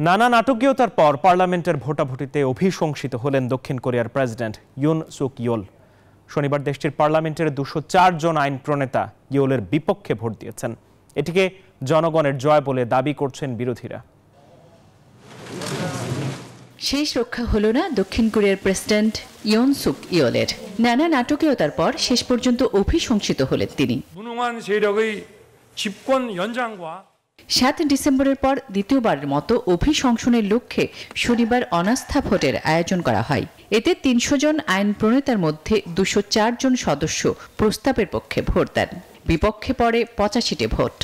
নানা নাটকীয়তার পর পার্লামেন্টের ভোটাভুটিতে অভিশংসিত হলেন দক্ষিণ কোরিয়ার প্রেসিডেন্ট ইউন সুক ইয়োল। শনিবার দেশটির পার্লামেন্টের 204 জন আইন প্রণেতা ইয়োলের বিপক্ষে ভোট দিয়েছেন। এটিকে জনগণের জয় বলে দাবি করছেন বিরোধীরা। শেষ রক্ষা হলো না দক্ষিণ কোরিয়ার প্রেসিডেন্ট ইয়ন সুক ইয়োলের। নানা নাটকীয়তার পর শেষ পর্যন্ত অভিশংসিত হলেন তিনি। 7 ডিসেম্বরের পর দ্বিতীয়বারের মতো অভিশংসনের লক্ষ্যে শনিবার অনাস্থা ভোটের আয়োজন করা হয়। এতে 300 জন আইন প্রণেতার মধ্যে 204 জন সদস্য প্রস্তাবের পক্ষে ভোট দেন। বিপক্ষে পড়ে 85টি ভোট।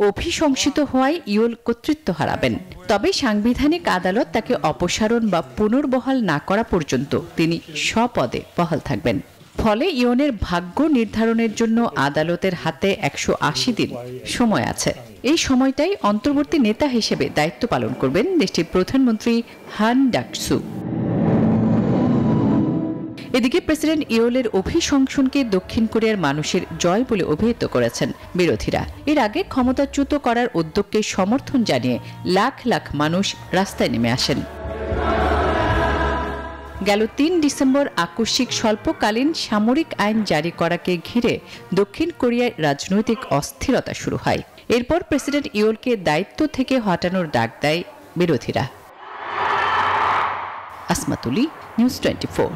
অভিশংসিত হওয়ায় ইয়োল কর্তৃত্ব হারাবেন। তবে সাংবিধানিক আদালত তাকে অপসারণ বা পুনর্বহাল না করা পর্যন্ত তিনি স্বপদে বহাল থাকবেন। ফলে ইয়োনের ভাগ্য নির্ধারণের জন্য আদালতের হাতে 180 দিন সময় আছে। এই সময়টাই অন্তর্বর্তী নেতা হিসেবে দায়িত্ব পালন করবেন দেশটির প্রধানমন্ত্রী হান ডাকসু। এদিকে প্রেসিডেন্ট ইয়োলের অভিশংসনকে দক্ষিণ কোরিয়ার মানুষের জয় বলে অভিহিত করেছেন বিরোধীরা। এর আগে ক্ষমতাচ্যুত করার উদ্যোগকে সমর্থন জানিয়ে লাখ লাখ মানুষ রাস্তায় নেমে আসেন। গেল 3 ডিসেম্বর আকস্মিক স্বল্পকালীন সামরিক আইন জারি করাকে ঘিরে দক্ষিণ কোরিয়ায় রাজনৈতিক অস্থিরতা শুরু হয়। এরপর প্রেসিডেন্ট ইয়োলকে দায়িত্ব থেকে হটানোর ডাক দেয় বিরোধীরা। আসমাতুলি, নিউজ 24।